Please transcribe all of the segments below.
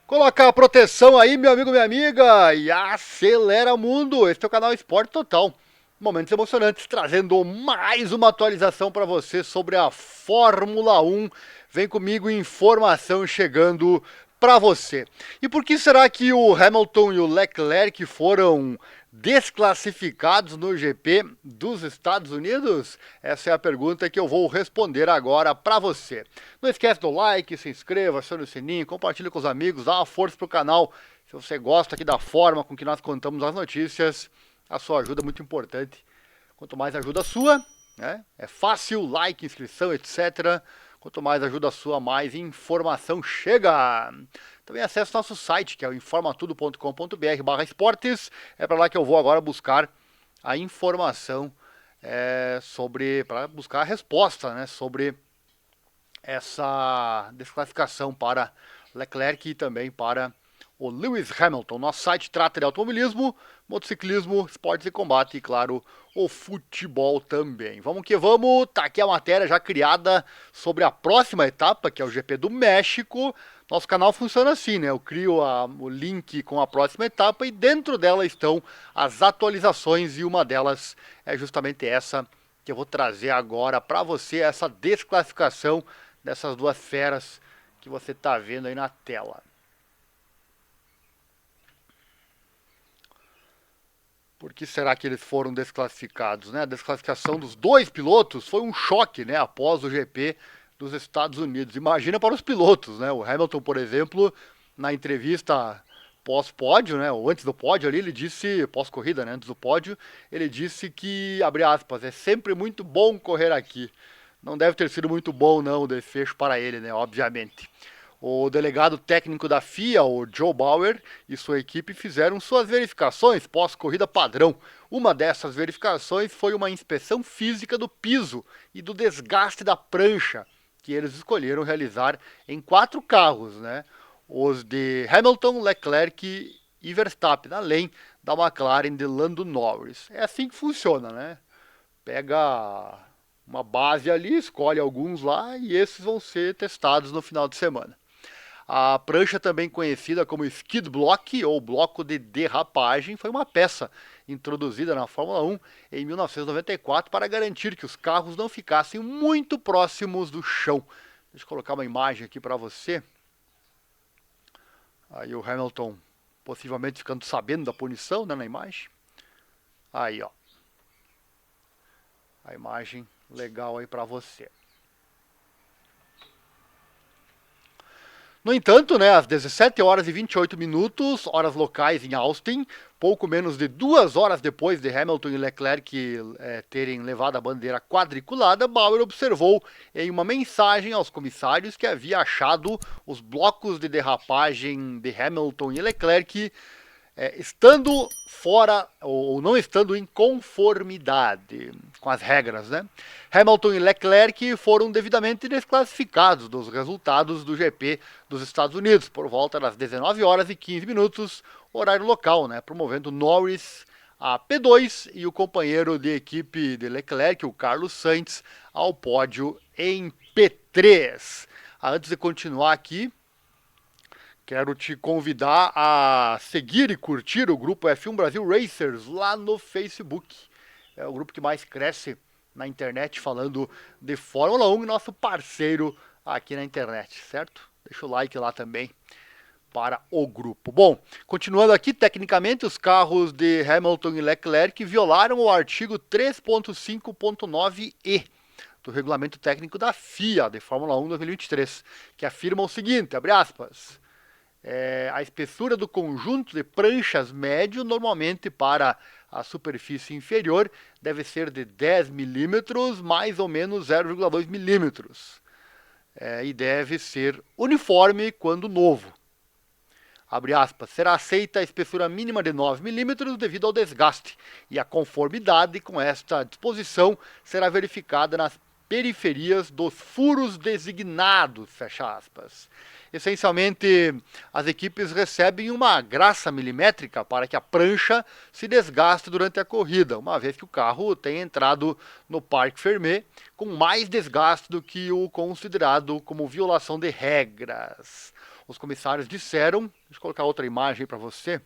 Coloca a proteção aí, meu amigo, minha amiga, e acelera o mundo. Esse é o canal Esporte Total. Momentos emocionantes, trazendo mais uma atualização para você sobre a Fórmula 1. Vem comigo, informação chegando para você. E por que será que o Hamilton e o Leclerc foram desclassificados no GP dos Estados Unidos? Essa é a pergunta que eu vou responder agora para você. Não esquece do like, se inscreva, acione o sininho, compartilhe com os amigos, dá uma força pro canal. Se você gosta aqui da forma com que nós contamos as notícias, a sua ajuda é muito importante. Quanto mais ajuda sua, né? É fácil, like, inscrição, etc. Quanto mais ajuda sua, mais informação chega. Também acesse nosso site, que é o informatudo.com.br/esportes. É para lá que eu vou agora buscar a informação para buscar a resposta, né, sobre essa desclassificação para Leclerc e também para o Lewis Hamilton. Nosso site trata de automobilismo, motociclismo, esportes e combate e, claro, o futebol também. Vamos que vamos, tá aqui a matéria já criada sobre a próxima etapa, que é o GP do México. Nosso canal funciona assim, né? Eu crio o link com a próxima etapa e dentro dela estão as atualizações e uma delas é justamente essa que eu vou trazer agora para você, essa desclassificação dessas duas feras que você está vendo aí na tela. Por que será que eles foram desclassificados, né? A desclassificação dos dois pilotos foi um choque, né, após o GP dos Estados Unidos. Imagina para os pilotos, né? O Hamilton, por exemplo, na entrevista pós-pódio, né, ou antes do pódio ali, ele disse, pós-corrida, né, antes do pódio, ele disse que, abre aspas, é sempre muito bom correr aqui. Não deve ter sido muito bom, não, o desfecho para ele, né, obviamente. O delegado técnico da FIA, o Joe Bauer, e sua equipe fizeram suas verificações pós-corrida padrão. Uma dessas verificações foi uma inspeção física do piso e do desgaste da prancha, que eles escolheram realizar em 4 carros, né? Os de Hamilton, Leclerc e Verstappen, além da McLaren de Lando Norris. É assim que funciona, né? Pega uma base ali, escolhe alguns lá e esses vão ser testados no final de semana. A prancha, também conhecida como skid block ou bloco de derrapagem, foi uma peça introduzida na Fórmula 1 em 1994 para garantir que os carros não ficassem muito próximos do chão. Deixa eu colocar uma imagem aqui para você. Aí o Hamilton possivelmente ficando sabendo da punição, né, na imagem. Aí, ó. A imagem legal aí para você. No entanto, né, às 17 horas e 28 minutos, horas locais em Austin, pouco menos de 2 horas depois de Hamilton e Leclerc terem levado a bandeira quadriculada, Bauer observou em uma mensagem aos comissários que havia achado os blocos de derrapagem de Hamilton e Leclerc estando fora ou não estando em conformidade com as regras, né? Hamilton e Leclerc foram devidamente desclassificados dos resultados do GP dos Estados Unidos por volta das 19 horas e 15 minutos, horário local, né? Promovendo Norris a P2 e o companheiro de equipe de Leclerc, o Carlos Sainz, ao pódio em P3. Antes de continuar aqui, quero te convidar a seguir e curtir o grupo F1 Brasil Racers lá no Facebook. É o grupo que mais cresce na internet falando de Fórmula 1 e nosso parceiro aqui na internet, certo? Deixa o like lá também para o grupo. Bom, continuando aqui, tecnicamente os carros de Hamilton e Leclerc violaram o artigo 3.5.9e do regulamento técnico da FIA de Fórmula 1 2023, que afirma o seguinte, abre aspas, a espessura do conjunto de pranchas médio, normalmente para a superfície inferior, deve ser de 10 milímetros, mais ou menos 0,2 milímetros. E deve ser uniforme quando novo. Abre aspas, será aceita a espessura mínima de 9 milímetros devido ao desgaste, e a conformidade com esta disposição será verificada nas periferias dos furos designados, fecha aspas. Essencialmente, as equipes recebem uma graça milimétrica para que a prancha se desgaste durante a corrida, uma vez que o carro tem entrado no Parque Fermé com mais desgaste do que o considerado como violação de regras. os comissários disseram, deixa eu colocar outra imagem aí para você.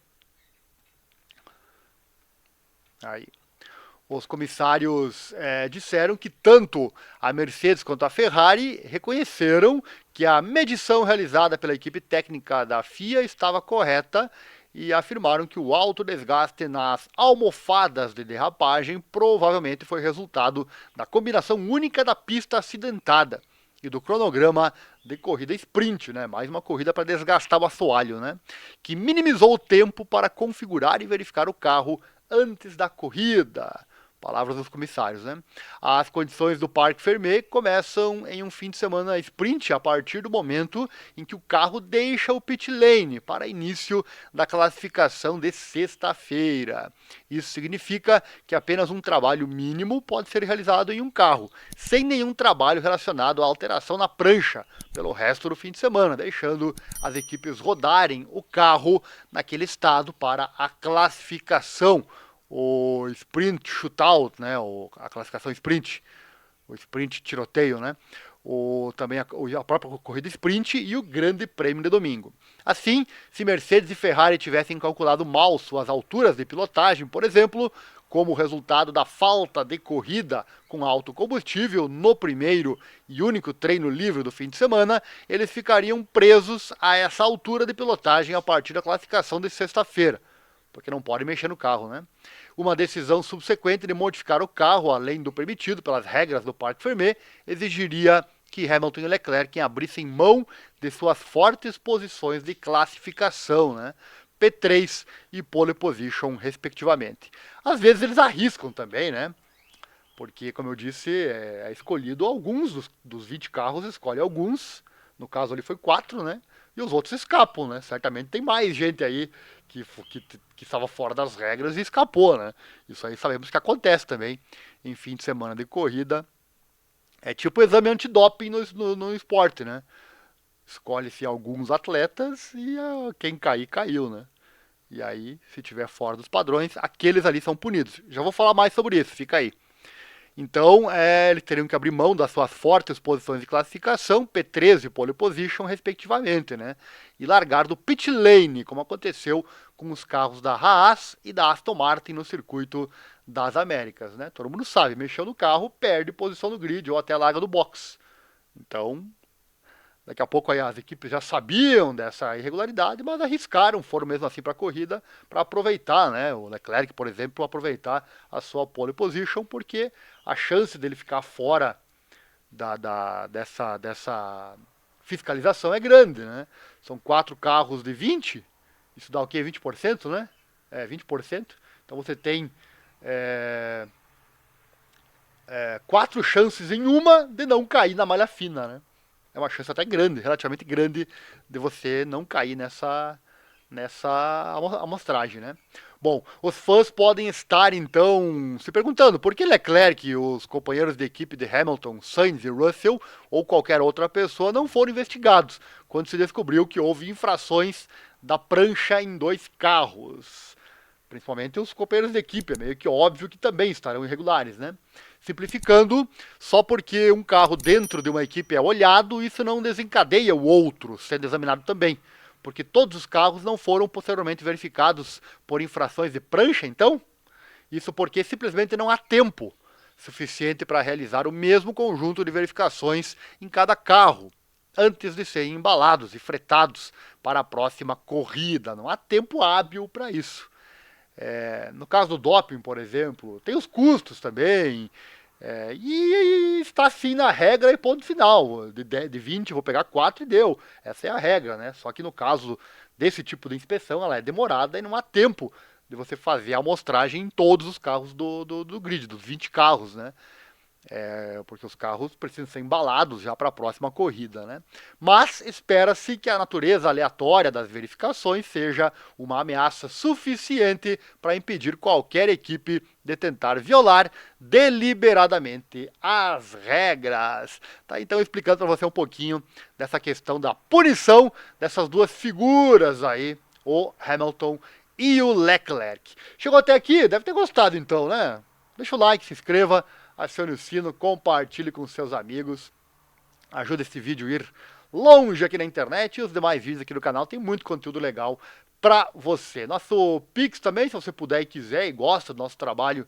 Aí. Os comissários disseram que tanto a Mercedes quanto a Ferrari reconheceram que a medição realizada pela equipe técnica da FIA estava correta e afirmaram que o alto desgaste nas almofadas de derrapagem provavelmente foi resultado da combinação única da pista acidentada e do cronograma de corrida sprint, né? Mais uma corrida para desgastar o assoalho, né? Que minimizou o tempo para configurar e verificar o carro antes da corrida. Palavras dos comissários, né? As condições do Parque Fermé começam em um fim de semana sprint a partir do momento em que o carro deixa o pit lane para início da classificação de sexta-feira. Isso significa que apenas um trabalho mínimo pode ser realizado em um carro, sem nenhum trabalho relacionado à alteração na prancha pelo resto do fim de semana, deixando as equipes rodarem o carro naquele estado para a classificação. O sprint shootout, né, a classificação sprint, o sprint tiroteio, né, também a própria corrida sprint e o grande prêmio de domingo. Assim, se Mercedes e Ferrari tivessem calculado mal suas alturas de pilotagem, por exemplo, como resultado da falta de corrida com alto combustível no primeiro e único treino livre do fim de semana, eles ficariam presos a essa altura de pilotagem a partir da classificação de sexta-feira, porque não pode mexer no carro, né? Uma decisão subsequente de modificar o carro, além do permitido pelas regras do Parque Fermé, exigiria que Hamilton e Leclerc abrissem mão de suas fortes posições de classificação, né? P3 e pole position, respectivamente. Às vezes eles arriscam também, né? Porque, como eu disse, é escolhido alguns dos 20 carros, escolhe alguns. No caso ali foi 4, né? E os outros escapam, né? Certamente tem mais gente aí que estava fora das regras e escapou, né? Isso aí sabemos que acontece também em fim de semana de corrida. É tipo o exame antidoping no esporte, né? Escolhe-se alguns atletas e quem cair, caiu, né? E aí, se tiver fora dos padrões, aqueles ali são punidos. Já vou falar mais sobre isso, fica aí. Então, eles teriam que abrir mão das suas fortes posições de classificação, P13 e pole position, respectivamente, né? E largar do pit lane, como aconteceu com os carros da Haas e da Aston Martin no circuito das Américas, né? Todo mundo sabe, mexeu no carro, perde posição no grid ou até larga do box. Então, daqui a pouco aí as equipes já sabiam dessa irregularidade, mas arriscaram, foram mesmo assim para a corrida, para aproveitar, né? O Leclerc, por exemplo, aproveitar a sua pole position, porque a chance dele ficar fora dessa fiscalização é grande, né? São 4 carros de 20, isso dá o quê? 20%, né? 20%. Então você tem 4 chances em uma de não cair na malha fina, né? É uma chance até grande, relativamente grande, de você não cair nessa amostragem, né? Bom, os fãs podem estar, então, se perguntando por que Leclerc e os companheiros de equipe de Hamilton, Sainz e Russell, ou qualquer outra pessoa, não foram investigados, quando se descobriu que houve infrações da prancha em 2 carros. Principalmente os companheiros de equipe, é meio que óbvio que também estarão irregulares, né? Simplificando, só porque um carro dentro de uma equipe é olhado, isso não desencadeia o outro sendo examinado também. Porque todos os carros não foram posteriormente verificados por infrações de prancha, então? Isso porque simplesmente não há tempo suficiente para realizar o mesmo conjunto de verificações em cada carro, antes de serem embalados e fretados para a próxima corrida. Não há tempo hábil para isso. No caso do doping, por exemplo, tem os custos também. E está assim na regra e ponto final. De 20 vou pegar 4 e deu. Essa é a regra, né? Só que no caso desse tipo de inspeção, ela é demorada e não há tempo de você fazer a amostragem em todos os carros do grid, dos 20 carros, né? Porque os carros precisam ser embalados já para a próxima corrida, né? Mas espera-se que a natureza aleatória das verificações seja uma ameaça suficiente para impedir qualquer equipe de tentar violar deliberadamente as regras. Tá então explicando para você um pouquinho dessa questão da punição dessas duas figuras aí, o Hamilton e o Leclerc. Chegou até aqui? Deve ter gostado então, né? Deixa o like, se inscreva, acione o sino, compartilhe com seus amigos. Ajuda esse vídeo a ir longe aqui na internet e os demais vídeos aqui do canal. Tem muito conteúdo legal pra você. Nosso Pix também, se você puder e quiser e gosta do nosso trabalho,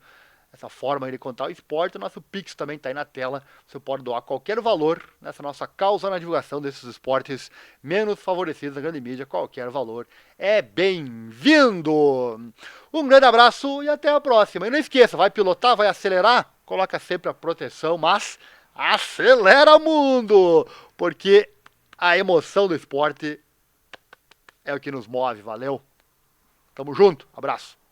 essa forma de contar o esporte, o nosso Pix também tá aí na tela. Você pode doar qualquer valor nessa nossa causa na divulgação desses esportes menos favorecidos na grande mídia. Qualquer valor é bem-vindo! Um grande abraço e até a próxima. E não esqueça, vai pilotar, vai acelerar, coloca sempre a proteção, mas acelera mundo! Porque a emoção do esporte é o que nos move. Valeu! Tamo junto, abraço!